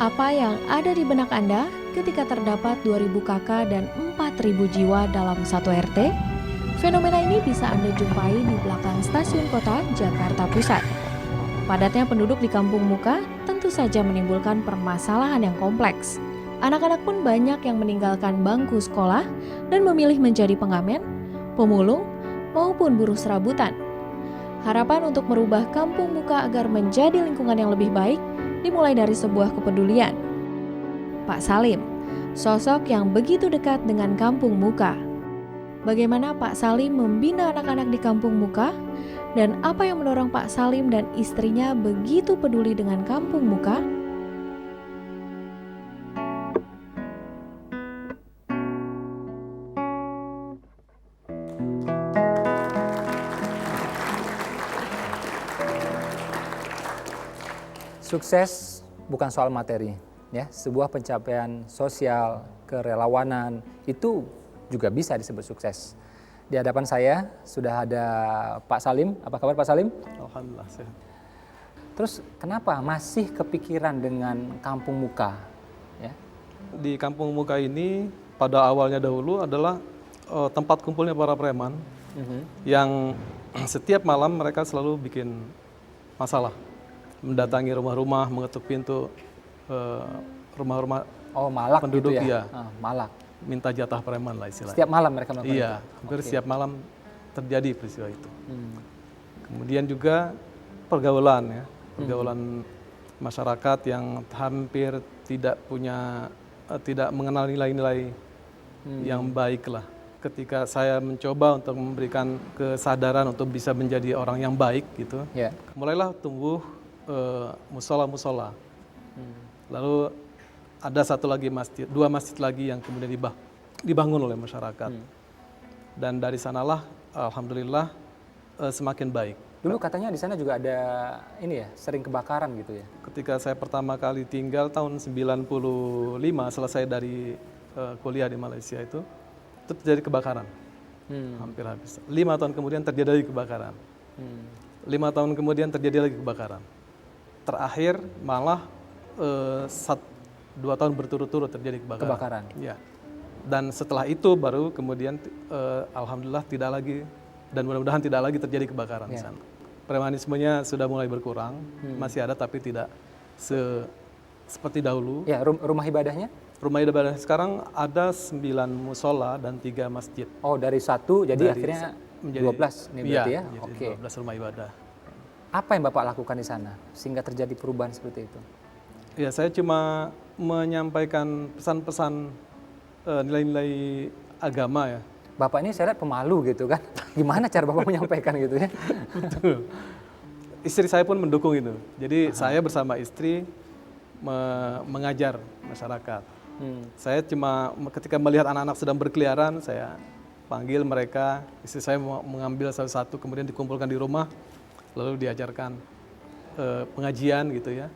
Apa yang ada di benak Anda ketika terdapat 2.000 kakak dan 4.000 jiwa dalam satu RT? Fenomena ini bisa Anda jumpai di belakang stasiun kota Jakarta Pusat. Padatnya penduduk di kampung muka tentu saja menimbulkan permasalahan yang kompleks. Anak-anak pun banyak yang meninggalkan bangku sekolah dan memilih menjadi pengamen, pemulung, maupun buruh serabutan. Harapan untuk merubah kampung muka agar menjadi lingkungan yang lebih baik dimulai dari sebuah kepedulian. Pak Salim, sosok yang begitu dekat dengan kampung muka. Bagaimana Pak Salim membina anak-anak di kampung muka? Dan apa yang mendorong Pak Salim dan istrinya begitu peduli dengan kampung muka? Sukses bukan soal materi, ya. Sebuah pencapaian sosial, kerelawanan itu juga bisa disebut sukses. Di hadapan saya sudah ada Pak Salim. Apa kabar Pak Salim? Alhamdulillah sehat. Terus kenapa masih kepikiran dengan kampung muka? Ya. Di kampung muka ini pada awalnya dahulu adalah tempat kumpulnya para preman yang setiap malam mereka selalu bikin masalah. Mendatangi rumah-rumah, mengetuk pintu rumah-rumah Malak penduduk, gitu ya. Malak. Minta jatah preman lah istilahnya. Setiap malam mereka melakukan Iya, itu? hampir Oke. setiap malam terjadi peristiwa itu. Kemudian juga pergaulan, ya. Pergaulan masyarakat yang hampir tidak punya, tidak mengenal nilai-nilai yang baik lah. Ketika saya mencoba untuk memberikan kesadaran untuk bisa menjadi orang yang baik gitu, Ya. mulailah tumbuh musola-musola. Lalu ada satu lagi masjid, dua masjid lagi yang kemudian dibangun oleh masyarakat. Dan dari sanalah alhamdulillah semakin baik. Dulu katanya di sana juga ada ini ya, sering kebakaran gitu ya. Ketika saya pertama kali tinggal tahun 95 selesai dari kuliah di Malaysia itu terjadi kebakaran. Hampir habis. 5 tahun kemudian terjadi lagi kebakaran. 5 tahun kemudian terjadi lagi kebakaran. Terakhir malah 2 tahun berturut-turut terjadi kebakaran. Ya. Dan setelah itu baru kemudian alhamdulillah tidak lagi dan mudah-mudahan tidak lagi terjadi kebakaran di sana. Premanismenya sudah mulai berkurang, masih ada tapi tidak seperti dahulu. Ya, rumah ibadahnya? Rumah ibadah sekarang ada 9 musola dan 3 masjid. Oh, dari 1 jadi akhirnya menjadi 12 nih berarti ya? Jadi Oke. 12 rumah ibadah. Apa yang Bapak lakukan di sana sehingga terjadi perubahan seperti itu? Ya, saya cuma menyampaikan pesan-pesan nilai-nilai agama, ya. Bapak ini saya lihat pemalu gitu kan. Gimana cara Bapak menyampaikan gitu ya? Betul. Istri saya pun mendukung itu. Jadi saya bersama istri mengajar masyarakat. Saya cuma ketika melihat anak-anak sedang berkeliaran, saya panggil mereka, istri saya mengambil satu-satu, kemudian dikumpulkan di rumah, lalu diajarkan pengajian gitu ya.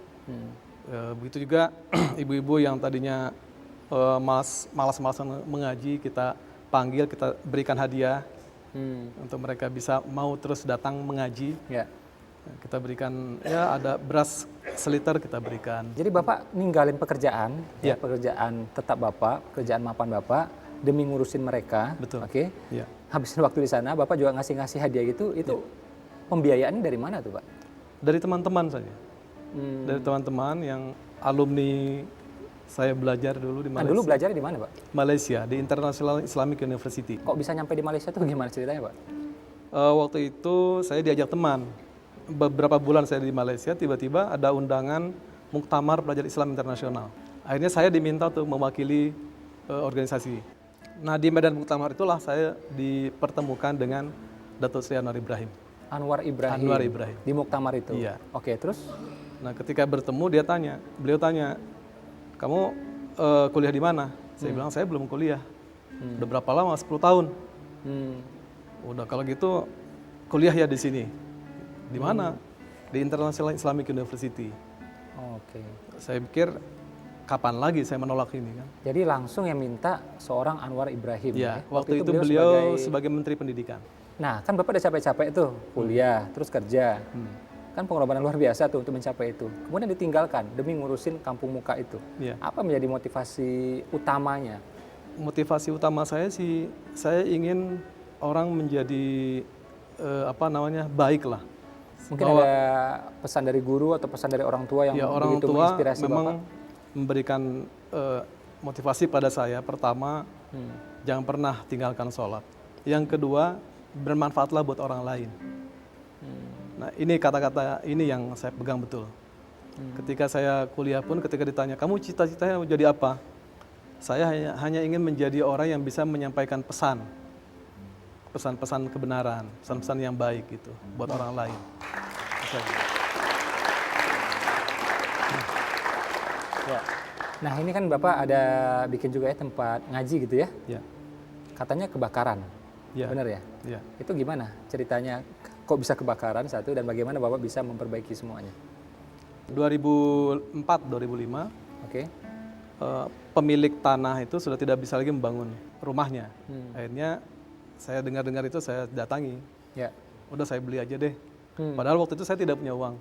Begitu juga ibu-ibu yang tadinya malas-malasan mengaji, kita panggil, kita berikan hadiah untuk mereka bisa mau terus datang mengaji. Ya. Kita berikan, ya ada beras seliter kita berikan. Jadi Bapak ninggalin pekerjaan, Ya. pekerjaan tetap Bapak, pekerjaan mapan Bapak demi ngurusin mereka. Betul. Oke. Ya. Habisin waktu di sana, Bapak juga ngasih hadiah gitu. Itu pembiayaannya dari mana tuh, Pak? Dari teman-teman saja. Dari teman-teman yang alumni saya belajar dulu di Nah, Malaysia. dulu belajarnya di mana, Pak? Malaysia, di International Islamic University. Kok bisa nyampe di Malaysia tuh gimana ceritanya, Pak? Waktu itu saya diajak teman. Beberapa bulan saya di Malaysia, tiba-tiba ada undangan Muktamar Pelajar Islam Internasional. Akhirnya saya diminta untuk mewakili organisasi. Nah, di Medan Muktamar itulah saya dipertemukan dengan Datuk Seri Anwar Ibrahim. Anwar Ibrahim. Di Muktamar itu? Iya. Oke, terus? Nah, ketika bertemu beliau tanya, kamu kuliah di mana? Saya bilang, saya belum kuliah. Udah berapa lama? 10 tahun. Udah kalau gitu kuliah ya di sini. Di mana? Di International Islamic University. Oke. Saya pikir kapan lagi saya menolak ini kan? Jadi langsung yang minta seorang Anwar Ibrahim. Ya, waktu itu beliau sebagai Menteri Pendidikan. Nah, kan Bapak udah capek-capek tuh kuliah, terus kerja. kan pengorbanan luar biasa tuh untuk mencapai itu. Kemudian ditinggalkan demi ngurusin kampung muka itu. Iya. Apa menjadi motivasi utamanya? Motivasi utama saya sih, saya ingin orang menjadi baik lah. Mungkin ada pesan dari guru atau pesan dari orang tua yang ya, orang begitu tua menginspirasi memang Bapak? memberikan motivasi pada saya. Pertama, jangan pernah tinggalkan sholat. Yang kedua, bermanfaatlah buat orang lain. Nah, ini kata-kata ini yang saya pegang betul. Ketika saya kuliah pun, ketika ditanya, kamu cita-citanya mau jadi apa? Saya hanya ingin menjadi orang yang bisa menyampaikan pesan-pesan kebenaran, pesan-pesan yang baik gitu buat orang lain. Ya. Nah ini kan Bapak ada bikin juga ya tempat ngaji gitu ya? Ya. Katanya kebakaran, Ya. benar ya? Ya. Itu gimana ceritanya? Kok bisa kebakaran satu dan bagaimana Bapak bisa memperbaiki semuanya? 2004-2005, Oke. pemilik tanah itu sudah tidak bisa lagi membangun rumahnya. Akhirnya saya dengar-dengar itu saya datangi. Ya. Udah saya beli aja deh. Padahal waktu itu saya tidak punya uang.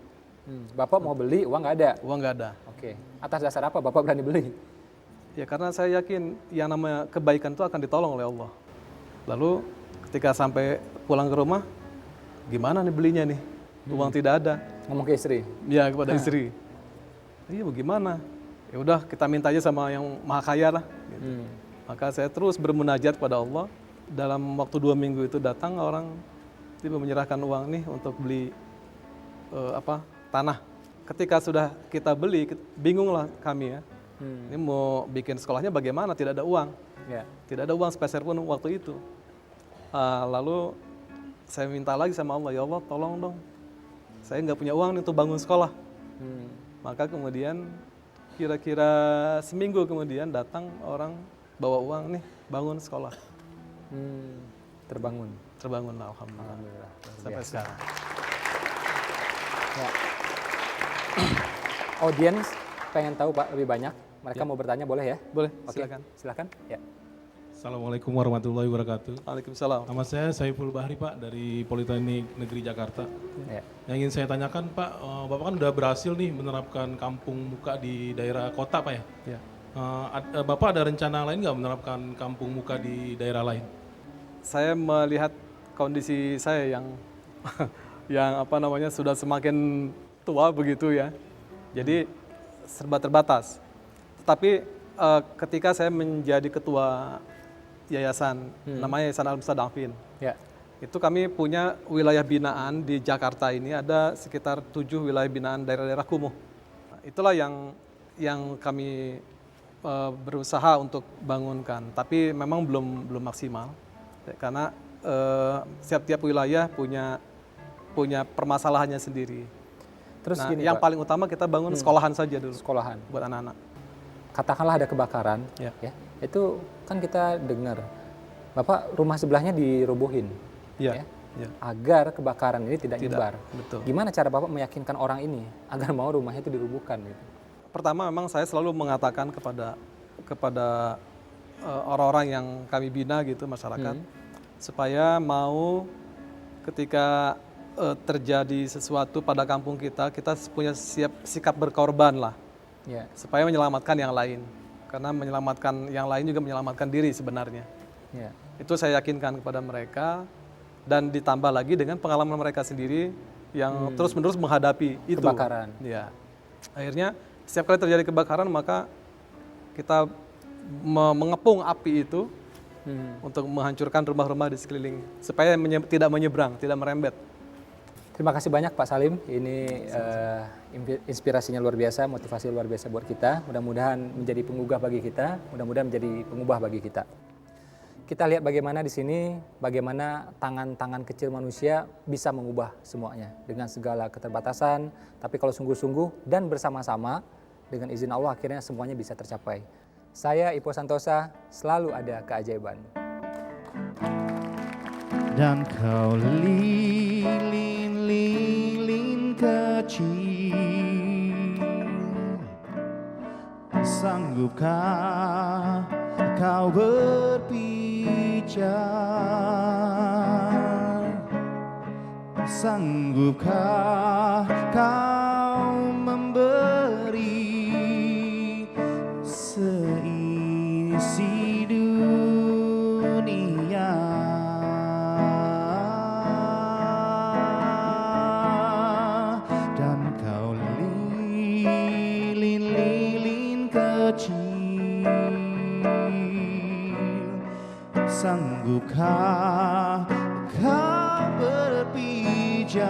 Bapak mau beli, uang nggak ada? Uang nggak ada. Oke. Atas dasar apa Bapak berani beli? Ya karena saya yakin yang namanya kebaikan itu akan ditolong oleh Allah. Lalu ketika sampai pulang ke rumah, gimana nih belinya nih? Uang tidak ada. Ngomong ke istri? Ya kepada istri. Iya bagaimana? Ya udah kita minta aja sama yang maha kaya lah. Gitu. Maka saya terus bermunajat pada Allah. Dalam waktu 2 minggu itu datang orang tiba menyerahkan uang nih untuk beli tanah. Ketika sudah kita beli, bingunglah kami ya. Ini mau bikin sekolahnya bagaimana? Tidak ada uang. Ya. Tidak ada uang sepeser pun waktu itu. Lalu saya minta lagi sama Allah, ya Allah tolong dong. Saya nggak punya uang nih untuk bangun sekolah. Maka kemudian kira-kira seminggu kemudian datang orang bawa uang nih bangun sekolah. Terbangun. Terbangun alhamdulillah. Alhamdulillah. Sampai sekarang. Ya. Audiens pengen tahu Pak lebih banyak. Mereka mau bertanya boleh ya? Boleh, Oke, silakan. Silakan. Ya. Assalamualaikum warahmatullahi wabarakatuh. Waalaikumsalam. Nama saya Saiful Bahri Pak dari Politeknik Negeri Jakarta. Ya. Yang ingin saya tanyakan Pak, Bapak kan udah berhasil nih menerapkan kampung muka di daerah kota Pak ya? Ya. Bapak ada rencana lain nggak menerapkan kampung muka di daerah lain? Saya melihat kondisi saya yang sudah semakin tua begitu ya. Jadi serba terbatas. Tetapi ketika saya menjadi ketua yayasan, namanya Yayasan Al-Mustadafin. Ya. Itu kami punya wilayah binaan di Jakarta ini, ada sekitar 7 wilayah binaan daerah-daerah kumuh. Itulah yang kami berusaha untuk bangunkan, tapi memang belum maksimal. Karena setiap wilayah punya permasalahannya sendiri. Terus Nah, gini yang Pak, paling utama kita bangun sekolahan saja dulu sekolahan. buat anak-anak. Katakanlah ada kebakaran, Ya. ya. Itu kan kita dengar Bapak rumah sebelahnya dirobohin. Iya. Ya, Ya. agar kebakaran ini tidak Tidak, nyebar. betul. Gimana cara Bapak meyakinkan orang ini agar mau rumahnya itu dirubuhkan gitu? Pertama memang saya selalu mengatakan kepada orang-orang yang kami bina gitu masyarakat supaya mau ketika terjadi sesuatu pada kampung kita punya sikap berkorban lah Ya. supaya menyelamatkan yang lain, karena menyelamatkan yang lain juga menyelamatkan diri sebenarnya. Ya. Itu saya yakinkan kepada mereka dan ditambah lagi dengan pengalaman mereka sendiri yang terus-menerus menghadapi itu. Kebakaran. Ya. Akhirnya setiap kali terjadi kebakaran maka kita mengepung api itu untuk menghancurkan rumah-rumah di sekeliling supaya tidak menyeberang, tidak merembet. Terima kasih banyak Pak Salim. Ini inspirasinya luar biasa, motivasi luar biasa buat kita. Mudah-mudahan menjadi penggugah bagi kita, mudah-mudahan menjadi pengubah bagi kita. Kita lihat bagaimana di sini, bagaimana tangan-tangan kecil manusia bisa mengubah semuanya dengan segala keterbatasan. Tapi kalau sungguh-sungguh dan bersama-sama, dengan izin Allah akhirnya semuanya bisa tercapai. Saya Ipo Santosa, selalu ada keajaiban. Dan kau lilin kecil, sanggupkah kau berpijak Sanggupkah kau memberi seisi dunia? Dan kau lilin-lilin kecil, sanggupkah kau berpijak